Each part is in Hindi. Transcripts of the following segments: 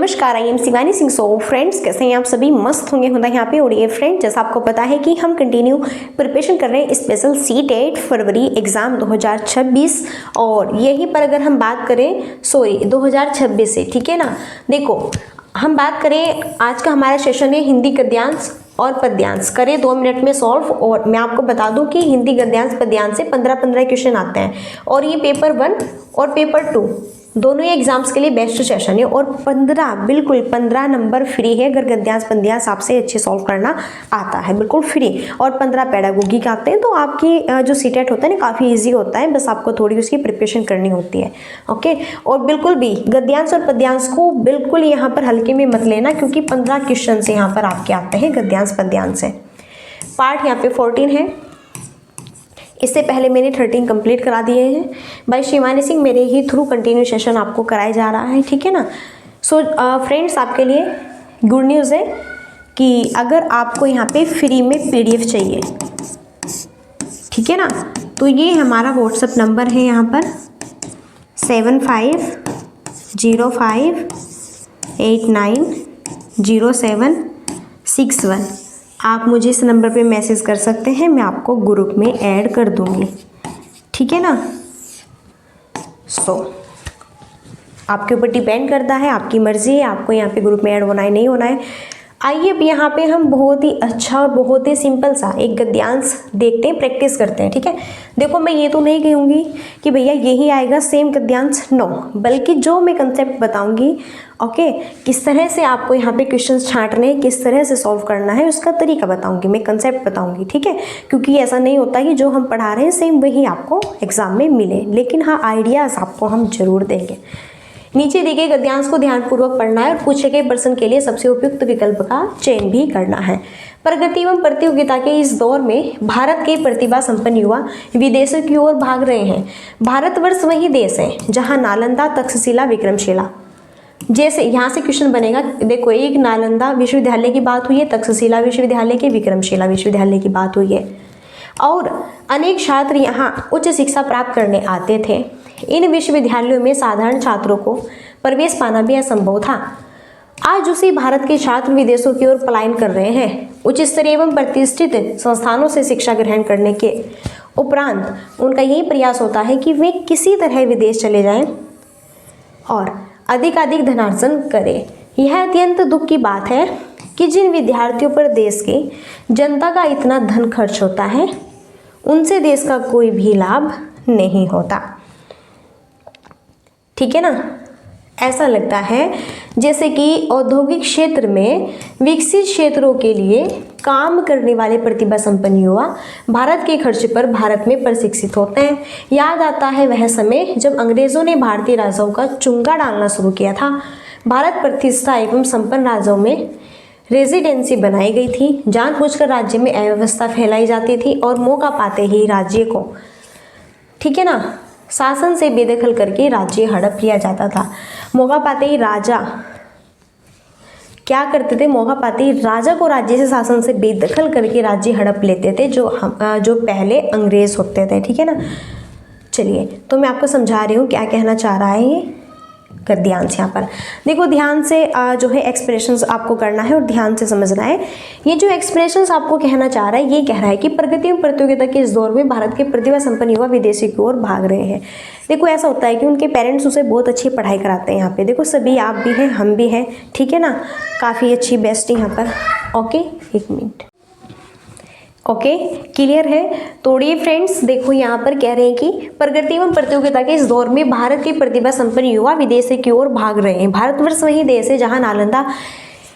नमस्कार, I am Shivani Singh. So friends, कैसे हैं आप सभी? मस्त होंगे होता है यहाँ पे। और ये फ्रेंड, जैसा आपको पता है कि हम कंटिन्यू प्रिपरेशन कर रहे हैं स्पेशल C-TET फरवरी एग्जाम 2026। और यहीं पर अगर हम बात करें 2026 से, ठीक है ना। देखो, हम बात करें, आज का हमारा सेशन है हिंदी गद्यांश और पद्यांश। करें 2 मिनट में सॉल्व। और मैं आपको बता दूं कि हिंदी गद्यांश पद्यांश से 15-15 क्वेश्चन आते हैं। और ये पेपर 1 और पेपर 2 दोनों ही एग्जाम्स के लिए बेस्ट सेशन है। और 15 नंबर फ्री है अगर गद्यांश पद्यांश आपसे अच्छे सॉल्व करना आता है, बिल्कुल फ्री। और 15 पेडागोगी के आते हैं। तो आपकी जो C-TET होता है ना, काफ़ी ईजी होता है, बस आपको थोड़ी उसकी प्रिपरेशन करनी होती है। ओके। और बिल्कुल भी गद्यांश और पद्यांश को बिल्कुल यहाँ पर हल्के में मत लेना, क्योंकि 15 क्वेश्चन से यहाँ पर आपके आते हैं गद्यांश पद्यांश से। पार्ट यहाँ पे 14 है। इससे पहले मैंने 13 कंप्लीट करा दिए हैं बाय शिवानी सिंह। मेरे ही थ्रू कंटिन्यू सेशन आपको कराया जा रहा है, ठीक है ना। सो फ्रेंड्स, आपके लिए गुड न्यूज़ है कि अगर आपको यहाँ पे फ्री में PDF चाहिए, ठीक है ना, तो ये हमारा व्हाट्सएप नंबर है यहाँ पर 7505890761। आप मुझे इस नंबर पे मैसेज कर सकते हैं, मैं आपको ग्रुप में ऐड कर दूंगी, ठीक है ना। आपके ऊपर डिपेंड करता है, आपकी मर्जी है आपको यहाँ पे ग्रुप में ऐड होना है नहीं होना है। आइए अब यहाँ पे हम बहुत ही अच्छा और बहुत ही सिंपल सा एक गद्यांश देखते हैं, प्रैक्टिस करते हैं, ठीक है। देखो, मैं ये तो नहीं कहूँगी कि भैया यही आएगा सेम गद्यांश, नो, बल्कि जो मैं कंसेप्ट बताऊँगी, ओके, किस तरह से आपको यहाँ पे क्वेश्चंस छांटने हैं, किस तरह से सॉल्व करना है, उसका तरीका बताऊँगी, मैं कंसेप्ट बताऊँगी, ठीक है। क्योंकि ऐसा नहीं होता कि जो हम पढ़ा रहे हैं सेम वही आपको एग्जाम में मिले, लेकिन हाँ, आइडियाज़ आपको हम जरूर देंगे। नीचे दिए गए गद्यांश को ध्यानपूर्वक पढ़ना है और पूछे गए प्रश्न के लिए सबसे उपयुक्त विकल्प का चयन भी करना है। प्रगति एवं प्रतियोगिता के इस दौर में भारत के प्रतिभा संपन्न युवा विदेशों की ओर भाग रहे हैं। भारतवर्ष वही देश है जहां नालंदा, तक्षशिला, विक्रमशिला, जैसे यहाँ से क्वेश्चन बनेगा। देखो, एक नालंदा विश्वविद्यालय की बात हुई है, तक्षशिला विश्वविद्यालय के, विक्रमशिला विश्वविद्यालय की बात हुई है। और अनेक छात्र यहाँ उच्च शिक्षा प्राप्त करने आते थे। इन विश्वविद्यालयों में साधारण छात्रों को प्रवेश पाना भी असंभव था। आज उसी भारत के छात्र विदेशों की ओर पलायन कर रहे हैं। उच्च स्तरीय एवं प्रतिष्ठित संस्थानों से शिक्षा ग्रहण करने के उपरांत उनका यही प्रयास होता है कि वे किसी तरह विदेश चले जाएं और अधिकाधिक धनार्जन करें। यह अत्यंत दुख की बात है कि जिन विद्यार्थियों पर देश की जनता का इतना धन खर्च होता है, उनसे देश का कोई भी लाभ नहीं होता, ठीक है ना। ऐसा लगता है जैसे कि औद्योगिक क्षेत्र में विकसित क्षेत्रों के लिए काम करने वाले प्रतिभा संपन्न युवा भारत के खर्च पर भारत में प्रशिक्षित होते हैं। याद आता है वह समय जब अंग्रेजों ने भारतीय राजाओं का चुंगा डालना शुरू किया था। भारत प्रतिष्ठा एवं संपन्न राज्यों में रेजिडेंसी बनाई गई थी। जानबूझकर राज्य में अव्यवस्था फैलाई जाती थी और मौका पाते ही राज्य को, ठीक है ना, शासन से बेदखल करके राज्य हड़प लिया जाता था। मौका पाते ही राजा क्या करते थे? मौका पाते ही राजा को राज्य से, शासन से बेदखल करके राज्य हड़प लेते थे, जो पहले अंग्रेज होते थे, ठीक है ना। चलिए, तो मैं आपको समझा रही हूँ क्या कहना चाह रहा है ये गद्यांश। यहाँ पर देखो, ध्यान से जो है एक्सप्रेशंस आपको करना है और ध्यान से समझना है। ये जो एक्सप्रेशंस आपको कहना चाह रहा है, ये कह रहा है कि प्रगति एवं प्रतियोगिता के इस दौर में भारत के प्रतिभा संपन्न युवा विदेशी की ओर भाग रहे हैं। देखो, ऐसा होता है कि उनके पेरेंट्स उसे बहुत अच्छी पढ़ाई कराते हैं। यहाँ पे देखो, सभी आप भी हैं, हम भी हैं, ठीक है ना, काफ़ी अच्छी बेस्ट यहाँ पर। ओके, एक मिनट। ओके, क्लियर है। तो ये फ्रेंड्स, देखो यहाँ पर कह रहे हैं कि प्रगति एवं प्रतियोगिता के इस दौर में भारत के प्रतिभा संपन्न युवा विदेश की ओर भाग रहे हैं। भारतवर्ष वही देश है जहाँ नालंदा,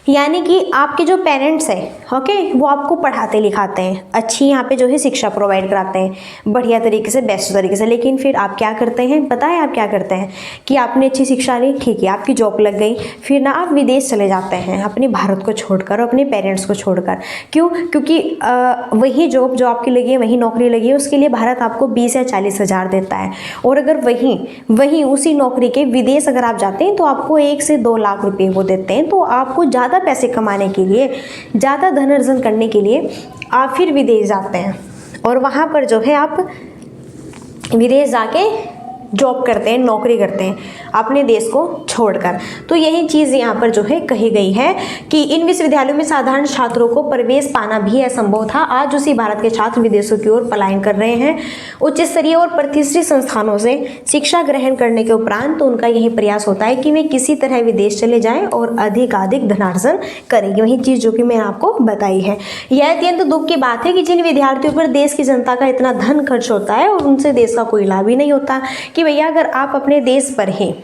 यानी कि आपके जो पेरेंट्स हैं, ओके, वो आपको पढ़ाते लिखाते हैं, अच्छी यहाँ पे जो है शिक्षा प्रोवाइड कराते हैं बढ़िया तरीके से, बेस्ट तरीके से। लेकिन फिर आप क्या करते हैं, पता है आप क्या करते हैं कि आपने अच्छी शिक्षा ली, ठीक है, आपकी जॉब लग गई, फिर ना आप विदेश चले जाते हैं अपने भारत को छोड़कर, अपने पेरेंट्स को छोड़कर। क्यों? क्योंकि वही जॉब जो आपकी लगी है, वही नौकरी लगी है, उसके लिए भारत आपको 20 या 40 हज़ार देता है। और अगर वही उसी नौकरी के विदेश अगर आप जाते हैं तो आपको 1 से 2 लाख रुपये वो देते हैं। तो आपको ज़्यादा पैसे कमाने के लिए, ज़्यादा धन अर्जन करने के लिए आप फिर विदेश जाते हैं और वहाँ पर जो है आप विदेश जाके जॉब करते हैं, नौकरी करते हैं अपने देश को छोड़कर। तो यही चीज़ यहाँ पर जो है कही गई है कि इन विश्वविद्यालयों में साधारण छात्रों को प्रवेश पाना भी असंभव था। आज उसी भारत के छात्र विदेशों की ओर पलायन कर रहे हैं। उच्च स्तरीय और प्रतिष्ठित संस्थानों से शिक्षा ग्रहण करने के उपरांत तो उनका यही प्रयास होता है कि वे किसी तरह विदेश चले जाएं और अधिकाधिक धनार्जन करेंगे। वही चीज़ जो कि मैंने आपको बताई है। यह अत्यंत दुख की बात है कि जिन विद्यार्थियों पर देश की जनता का इतना धन खर्च होता है और उनसे देश का कोई लाभ ही नहीं होता कि भैया अगर आप अपने देश पर ही,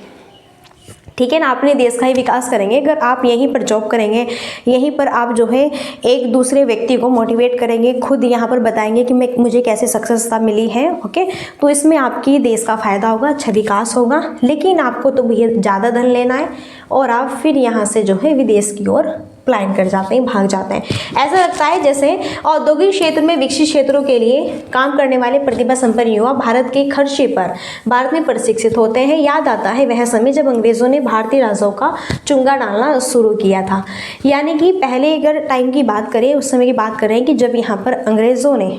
ठीक है ना, अपने देश का ही विकास करेंगे, अगर आप यहीं पर जॉब करेंगे, यहीं पर आप जो है एक दूसरे व्यक्ति को मोटिवेट करेंगे, खुद यहाँ पर बताएंगे कि मुझे कैसे सक्सेसता मिली है, ओके, तो इसमें आपकी देश का फायदा होगा, अच्छा विकास होगा। लेकिन आपको तो भैया ज़्यादा धन लेना है और आप फिर यहाँ से जो है विदेश की ओर पलायन कर जाते हैं, भाग जाते हैं। ऐसा लगता है जैसे औद्योगिक क्षेत्र में विकसित क्षेत्रों के लिए काम करने वाले प्रतिभा संपन्न युवा भारत के खर्चे पर भारत में प्रशिक्षित होते हैं। याद आता है वह समय जब अंग्रेजों ने भारतीय राजाओं का चुंगा डालना शुरू किया था। यानी कि पहले अगर टाइम की बात करें, उस समय की बात करें कि जब यहाँ पर अंग्रेज़ों ने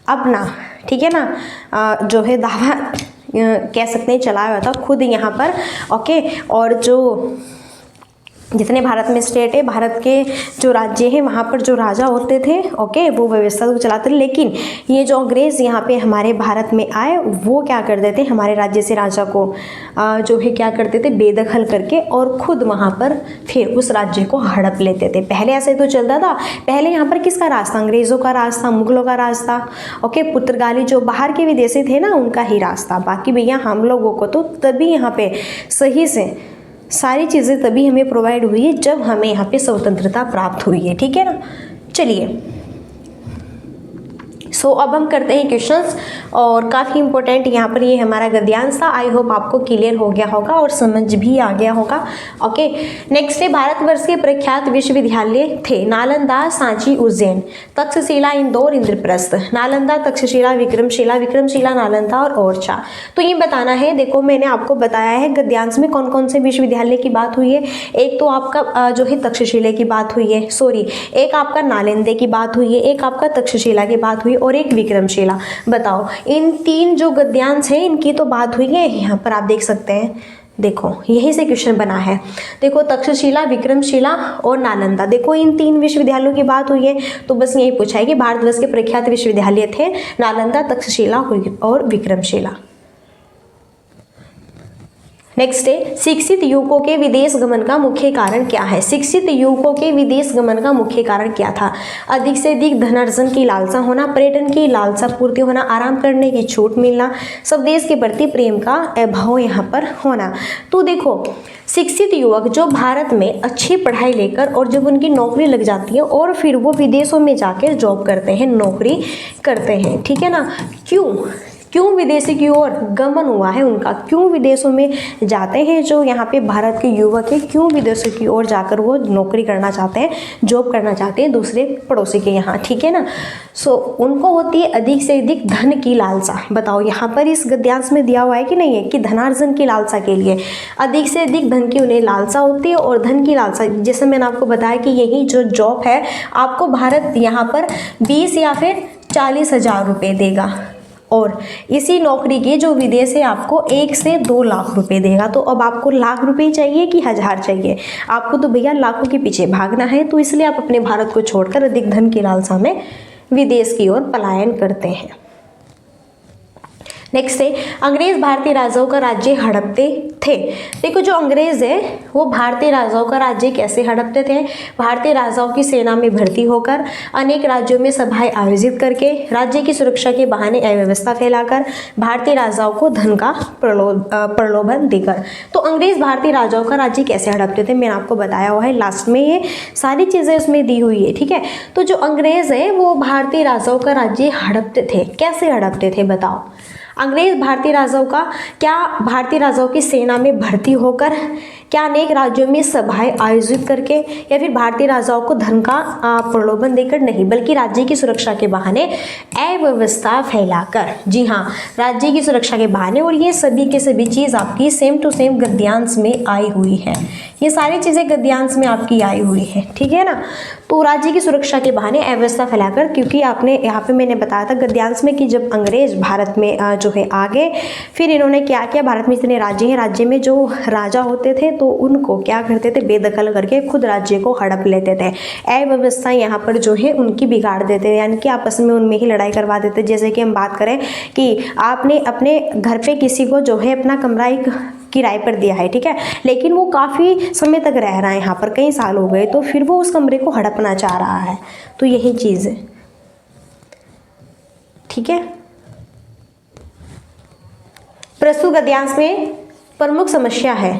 अपना, ठीक है ना, जो है दावा कह सकते हैं चलाया हुआ था खुद यहाँ पर, ओके, और जो जितने भारत में स्टेट है, भारत के जो राज्य हैं, वहाँ पर जो राजा होते थे, ओके, वो व्यवस्था को चलाते थे। लेकिन ये जो अंग्रेज़ यहाँ पे हमारे भारत में आए, वो क्या करते थे, हमारे राज्य से राजा को जो है क्या करते थे, बेदखल करके और ख़ुद वहाँ पर फिर उस राज्य को हड़प लेते थे। पहले ऐसे तो चलता था। पहले यहाँ पर किसका राज था? अंग्रेज़ों का राज था, मुगलों का राज था, ओके, पुर्तगाली जो बाहर के विदेशी थे ना, उनका ही राज था। बाकी भैया हम लोगों को तो तभी यहाँ पे सही से सारी चीज़ें तभी हमें प्रोवाइड हुई है जब हमें यहाँ पे स्वतंत्रता प्राप्त हुई है, ठीक है ना। चलिए, सो अब हम करते हैं क्वेश्चंस, और काफ़ी इंपॉर्टेंट यहाँ पर ये हमारा गद्यांश था। आई होप आपको क्लियर हो गया होगा और समझ भी आ गया होगा, ओके। नेक्स्ट है, भारतवर्ष के प्रख्यात विश्वविद्यालय थे नालंदा, सांची, उज्जैन, तक्षशिला, इंदौर, इंद्रप्रस्थ। नालंदा, तक्षशिला, विक्रमशिला, विक्रमशिला, नालंदा और ओरछा। तो ये बताना है। देखो मैंने आपको बताया है गद्यांश में कौन कौन से विश्वविद्यालय की बात हुई है। एक तो आपका जो है तक्षशिला की बात हुई है, सॉरी, एक आपका नालंदे की बात हुई है, एक आपका तक्षशिला की बात हुई और एक विक्रमशिला। बताओ इन तीन जो गद्यांश हैं इनकी तो बात हुई है। यहाँ पर आप देख सकते हैं, देखो यहीं से क्वेश्चन बना है। देखो तक्षशिला, विक्रमशिला और नालंदा, देखो इन तीन विश्वविद्यालयों की बात हुई है। तो बस यही पूछा है कि भारतवर्ष के प्रख्यात विश्वविद्यालय थे नालंदा, तक्षशिला और विक्रमशिला। नेक्स्ट है, शिक्षित युवकों के विदेश गमन का मुख्य कारण क्या है? शिक्षित युवकों के विदेश गमन का मुख्य कारण क्या था? अधिक से अधिक धनार्जन की लालसा होना, पर्यटन की लालसा पूर्ति होना, आराम करने की छूट मिलना, स्वदेश के प्रति प्रेम का अभाव यहाँ पर होना। तो देखो शिक्षित युवक जो भारत में अच्छी पढ़ाई लेकर और जब उनकी नौकरी लग जाती है और फिर वो विदेशों में जाकर जॉब करते हैं, नौकरी करते हैं, ठीक है ना। क्यों विदेशी की ओर गमन हुआ है उनका, क्यों विदेशों में जाते हैं जो यहाँ पे भारत के युवक हैं, क्यों विदेशों की ओर जाकर वो नौकरी करना चाहते हैं, जॉब करना चाहते हैं दूसरे पड़ोसी के यहाँ, ठीक है ना। सो उनको होती है अधिक से अधिक धन की लालसा। बताओ यहाँ पर इस गद्यांश में दिया हुआ है कि नहीं है कि धनार्जन की लालसा के लिए अधिक से अधिक धन की उन्हें लालसा होती है। और धन की लालसा जैसे मैंने आपको बताया कि यही जो जॉब है आपको भारत यहाँ पर 20 या फिर 40,000 रुपये देगा और इसी नौकरी के जो विदेश है आपको 1 से 2 लाख रुपए देगा। तो अब आपको लाख रुपए चाहिए कि हज़ार चाहिए? आपको तो भैया लाखों के पीछे भागना है। तो इसलिए आप अपने भारत को छोड़कर अधिक धन की लालसा में विदेश की ओर पलायन करते हैं। नेक्स्ट है, अंग्रेज भारतीय राजाओं का राज्य हड़पते थे। देखो जो अंग्रेज है वो भारतीय राजाओं का राज्य कैसे हड़पते थे? भारतीय राजाओं की सेना में भर्ती होकर, अनेक राज्यों में सभाएं आयोजित करके, राज्य की सुरक्षा के बहाने अव्यवस्था फैलाकर, भारतीय राजाओं को धन का प्रलोभन देकर। तो अंग्रेज भारतीय राजाओं का राज्य कैसे हड़पते थे मैंने आपको बताया हुआ है, लास्ट में ये सारी चीज़ें उसमें दी हुई है, ठीक है। तो जो अंग्रेज है वो भारतीय राजाओं का राज्य हड़पते थे। कैसे हड़पते थे बताओ? अंग्रेज भारतीय राजाओं की सेना में भर्ती होकर, क्या अनेक राज्यों में सभाएं आयोजित करके, या फिर भारतीय राजाओं को धन का प्रलोभन देकर नहीं, बल्कि राज्य की सुरक्षा के बहाने अव्यवस्था फैलाकर। जी हाँ, राज्य की सुरक्षा के बहाने। और ये सभी के सभी चीज़ आपकी सेम टू सेम गद्यांश में आई हुई है। ये सारी चीज़ें गद्यांश में आपकी आई हुई है, ठीक है ना। तो राज्य की सुरक्षा के बहाने अव्यवस्था फैलाकर, क्योंकि आपने यहाँ पे मैंने बताया था गद्यांश में कि जब अंग्रेज भारत में जो है आ गए, फिर इन्होंने क्या किया, भारत में इतने राज्य हैं, राज्य में जो राजा होते थे तो उनको क्या करते थे, बेदखल करके खुद राज्य को हड़प लेते थे। अव्यवस्था यहाँ पर जो है उनकी बिगाड़ देते थे, यानी कि आपस में उनमें ही लड़ाई करवा देते। जैसे कि हम बात करें कि आपने अपने घर पे किसी को जो है अपना कमरा एक किराए पर दिया है, ठीक है, लेकिन वो काफ़ी समय तक रह रहा है यहाँ पर, कई साल हो गए, तो फिर वो उस कमरे को हड़पना चाह रहा है। तो यही चीज़ है, ठीक है। प्रस्तुत गद्यांश में प्रमुख समस्या है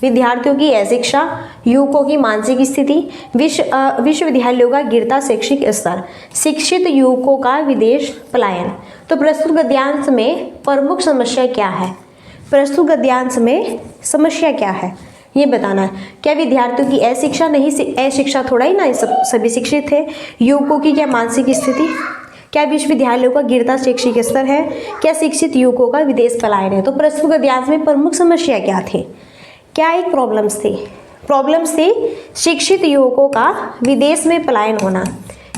विद्यार्थियों की अशिक्षा, युवकों की मानसिक स्थिति, विश्वविद्यालयों का गिरता शैक्षिक स्तर, शिक्षित युवकों का विदेश पलायन। तो प्रस्तुत गद्यांश में प्रमुख समस्या क्या है, प्रस्तुत गद्यांश में समस्या क्या है ये बताना है। क्या विद्यार्थियों की अशिक्षा, नहीं अशिक्षा थोड़ा ही ना, सभी शिक्षित थे। युवकों की क्या मानसिक स्थिति, क्या विश्वविद्यालयों का गिरता शैक्षिक स्तर है, क्या शिक्षित युवकों का विदेश पलायन है। तो प्रस्तुत गद्यांश में प्रमुख समस्या क्या थी, क्या एक प्रॉब्लम्स थी शिक्षित युवकों का विदेश में पलायन होना।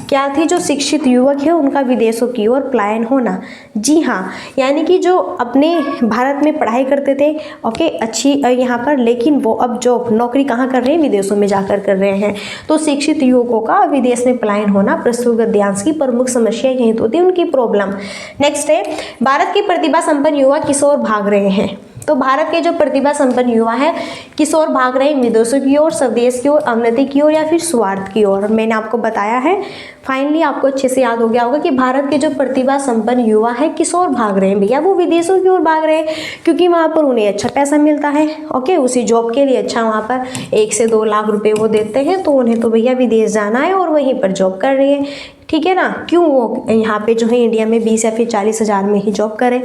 क्या थी, जो शिक्षित युवक है उनका विदेशों की ओर पलायन होना। जी हाँ, यानी कि जो अपने भारत में पढ़ाई करते थे, ओके, अच्छी यहाँ पर, लेकिन वो अब जो नौकरी कहाँ कर रहे हैं, विदेशों में जाकर कर रहे हैं। तो शिक्षित युवकों का विदेश में पलायन होना प्रस्तुत गद्यांश की प्रमुख समस्या यही तो थी, उनकी प्रॉब्लम। नेक्स्ट है, भारत के प्रतिभा संपन्न युवा किशोर भाग रहे हैं। तो भारत के जो प्रतिभा संपन्न युवा है किशोर भाग रहे हैं विदेशों की ओर, स्वदेश की ओर, अवनति की ओर या फिर स्वार्थ की ओर। मैंने आपको बताया है, फाइनली आपको अच्छे से याद हो गया होगा कि भारत के जो प्रतिभा संपन्न युवा है किशोर भाग रहे हैं भैया, वो विदेशों की ओर भाग रहे हैं, क्योंकि वहाँ पर उन्हें अच्छा पैसा मिलता है। ओके, उसी जॉब के लिए अच्छा वहाँ पर 1 से 2 लाख रुपए वो देते हैं, तो उन्हें तो भैया विदेश जाना है और वहीं पर जॉब कर रही है, ठीक है ना। क्यों वो यहाँ पे जो है इंडिया में 20 या फिर 40 हज़ार में ही जॉब करें।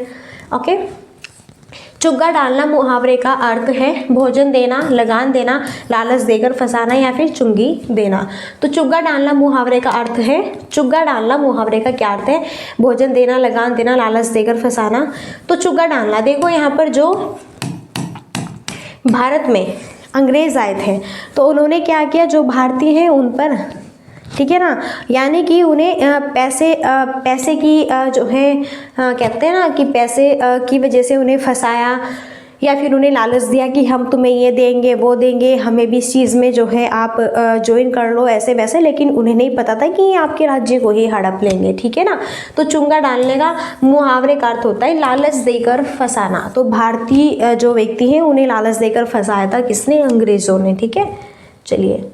ओके, चुग्गा डालना मुहावरे का अर्थ है भोजन देना, लगान देना, लालच देकर फंसाना या फिर चुंगी देना। तो चुग्गा डालना मुहावरे का अर्थ है, चुग्गा डालना मुहावरे का क्या अर्थ है, भोजन देना, लगान देना, लालच देकर फंसाना। तो चुग्गा डालना, देखो यहाँ पर जो भारत में अंग्रेज आए थे तो उन्होंने क्या किया, जो भारतीय हैं उन पर, ठीक है ना, यानी कि उन्हें पैसे की जो है कहते हैं ना कि पैसे की वजह से उन्हें फंसाया या फिर उन्हें लालच दिया कि हम तुम्हें ये देंगे वो देंगे, हमें भी इस चीज़ में जो है आप ज्वाइन कर लो, ऐसे वैसे। लेकिन उन्हें नहीं पता था कि ये आपके राज्य को ही हड़प लेंगे, ठीक है ना। तो चुंगा डालने का मुहावरे का अर्थ होता है लालच देकर फंसाना। तो भारतीय जो व्यक्ति हैं उन्हें लालच देकर फंसाया था किसने, अंग्रेजों ने, ठीक है। चलिए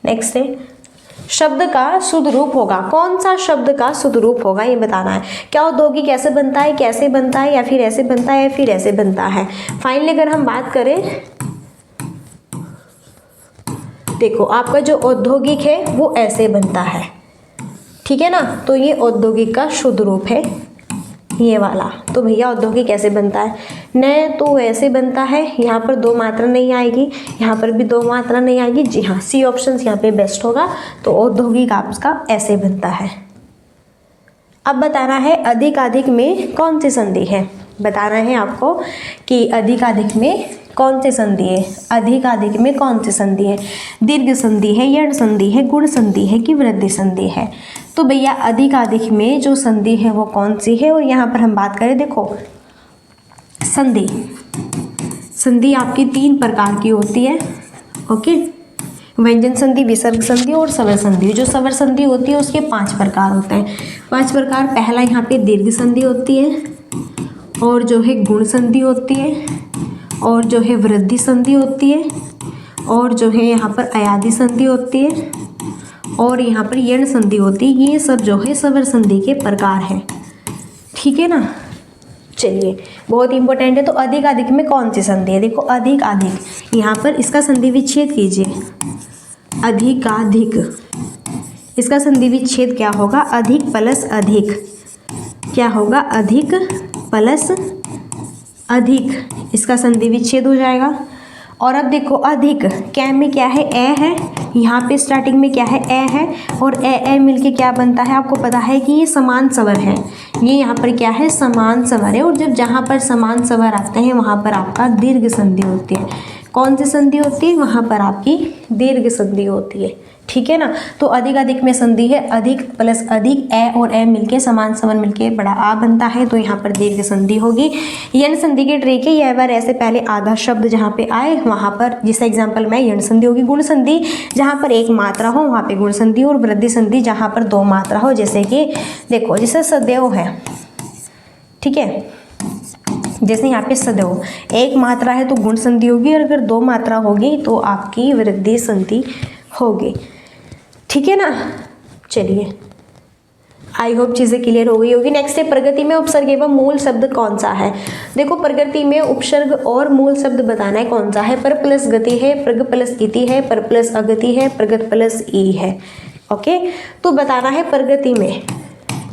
नेक्स्ट है, शब्द का शुद्ध रूप होगा। कौन सा शब्द का शुद्ध रूप होगा ये बताना है। क्या औद्योगिक कैसे बनता है, कैसे बनता है, या फिर ऐसे बनता है या फिर ऐसे बनता है। फाइनली अगर हम बात करें, देखो आपका जो औद्योगिक है वो ऐसे बनता है, ठीक है ना। तो ये औद्योगिक का शुद्ध रूप है ये वाला। तो भैया औद्योगिक कैसे बनता है, न तो ऐसे बनता है, यहाँ पर 2 मात्रा नहीं आएगी, यहाँ पर भी 2 मात्रा नहीं आएगी। जी हाँ, सी ऑप्शन यहाँ पे बेस्ट होगा। तो औद्योगिक आपका ऐसे बनता है। अब बताना है अधिक में कौन सी संधि है, बताना है आपको कि अधिक में कौन सी संधि है, अधिक में कौन सी संधि है। दीर्घ संधि है, यण संधि है, गुण संधि है कि वृद्धि संधि है। तो भैया अधिक में जो संधि है वो कौन सी है। और यहाँ पर हम बात करें, देखो संधि आपकी 3 प्रकार की होती है, ओके। व्यंजन संधि, विसर्ग संधि और स्वर संधि। जो स्वर संधि होती है उसके 5 प्रकार होते हैं। 5 प्रकार, पहला यहाँ पे दीर्घ संधि होती है, और जो है गुण संधि होती है, और जो है वृद्धि संधि होती है, और जो है यहाँ पर अयादि संधि होती है, और यहाँ पर यण संधि होती है। ये सब जो है स्वर संधि के प्रकार हैं, ठीक है ना। चलिए बहुत इंपॉर्टेंट है। तो अधिक में कौन सी संधि है, देखो अधिक, यहाँ पर इसका संधि विच्छेद कीजिए। अधिक, इसका संधि विच्छेद क्या होगा, अधिक प्लस अधिक, क्या होगा, अधिक प्लस अधिक, इसका संधि विच्छेद हो जाएगा। और अब देखो अधिक, कै में क्या है, ए है, यहाँ पे स्टार्टिंग में क्या है, ए है, और ए मिलके क्या बनता है, आपको पता है कि ये समान स्वर है। ये यहाँ पर क्या है, समान स्वर है। और जब जहाँ पर समान स्वर आते हैं वहाँ पर आपका दीर्घ संधि होती है। कौन सी संधि होती है, वहाँ पर आपकी दीर्घ संधि होती है, ठीक है ना। तो अधिक अधिक में संधि है, अधिक प्लस अधिक, ए और ए मिलके समान समान मिलके बड़ा आ बनता है, तो यहाँ पर दीर्घ संधि होगी। यण संधि की ट्रिक है, यह बार ऐसे पहले आधा शब्द जहाँ पे आए वहाँ पर, जैसे एग्जाम्पल में यण संधि होगी। गुण संधि जहाँ पर एक मात्रा हो वहाँ पे गुण संधि, और वृद्धि संधि जहाँ पर दो मात्रा हो, जैसे कि देखो जैसे सदैव है, ठीक है, जैसे यहाँ पे सदैव एक मात्रा है तो गुण संधि होगी, और अगर दो मात्रा होगी तो आपकी वृद्धि संधि होगी, ठीक है ना। चलिए, आई होप चीज़ें क्लियर हो गई होगी। नेक्स्ट है प्रगति में उपसर्ग एवं मूल शब्द कौन सा है। देखो प्रगति में उपसर्ग और मूल शब्द बताना है कौन सा है। पर प्लस गति है, प्रग प्लस इति है, पर प्लस अगति है, प्रगत प्लस ई है। ओके, तो बताना है प्रगति में,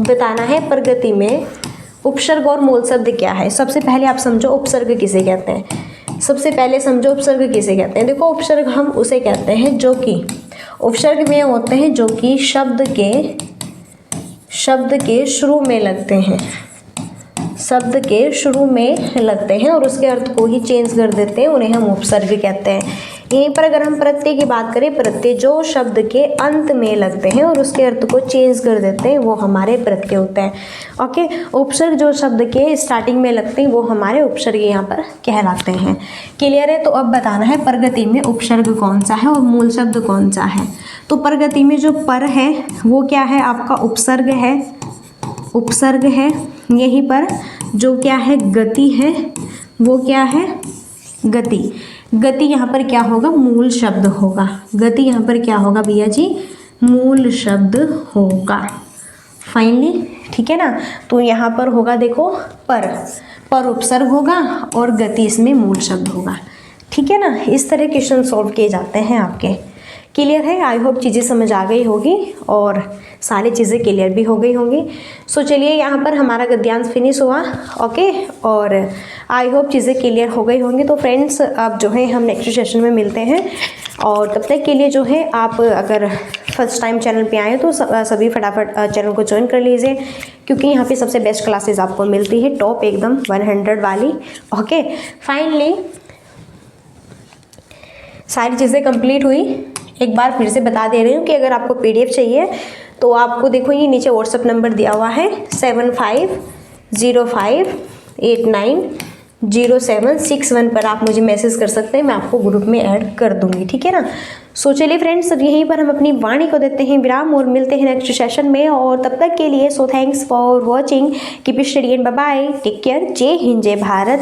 बताना है प्रगति में उपसर्ग और मूल शब्द क्या है। सबसे पहले आप समझो उपसर्ग किसे कहते हैं, सबसे पहले समझो उपसर्ग किसे कहते हैं। देखो उपसर्ग हम उसे कहते हैं जो कि, उपसर्ग में होते हैं जो कि शब्द के शुरू में लगते हैं, शब्द के शुरू में लगते हैं और उसके अर्थ को ही चेंज कर देते हैं, उन्हें हम उपसर्ग कहते हैं। यहीं पर अगर हम प्रत्यय की बात करें, प्रत्यय जो शब्द के अंत में लगते हैं और उसके अर्थ को चेंज कर देते हैं वो हमारे प्रत्यय होते हैं। ओके, उपसर्ग जो शब्द के स्टार्टिंग में लगते हैं वो हमारे उपसर्ग यहाँ पर कहलाते हैं। क्लियर है। तो अब बताना है प्रगति में उपसर्ग कौन सा है और मूल शब्द कौन सा है। तो प्रगति में जो पर है वो क्या है, आपका उपसर्ग है, उपसर्ग है। यहीं पर जो क्या है गति है वो क्या है, गति। गति यहाँ पर क्या होगा, मूल शब्द होगा। गति यहाँ पर क्या होगा भैया जी, मूल शब्द होगा फाइनली, ठीक है ना। तो यहाँ पर होगा देखो पर उपसर्ग होगा और गति इसमें मूल शब्द होगा, ठीक है ना। इस तरह क्वेश्चन सॉल्व किए जाते हैं आपके। क्लियर है। आई होप चीज़ें समझ आ गई होगी और सारी चीज़ें क्लियर भी हो गई होंगी। सो चलिए यहाँ पर हमारा गद्यांश फिनिश हुआ। ओके, और आई होप चीज़ें क्लियर हो गई होंगी। तो फ्रेंड्स अब जो है हम नेक्स्ट सेशन में मिलते हैं, और तब तक के लिए जो है आप अगर फर्स्ट टाइम चैनल पे आए तो सभी फटाफट चैनल को ज्वाइन कर लीजिए, क्योंकि यहाँ पे सबसे बेस्ट क्लासेस आपको मिलती है, टॉप एकदम 100 वाली। ओके, फाइनली सारी चीज़ें कंप्लीट हुई। एक बार फिर से बता दे रही हूँ कि अगर आपको PDF चाहिए तो आपको देखो ये नीचे व्हाट्सएप नंबर दिया हुआ है 7505890761 पर आप मुझे मैसेज कर सकते हैं, मैं आपको ग्रुप में ऐड कर दूंगी, ठीक है ना। सो चलिए फ्रेंड्स, यहीं पर हम अपनी वाणी को देते हैं विराम और मिलते हैं नेक्स्ट सेशन में, और तब तक के लिए सो thanks for watching, keep study and bye bye, take care, जय हिंद जय भारत।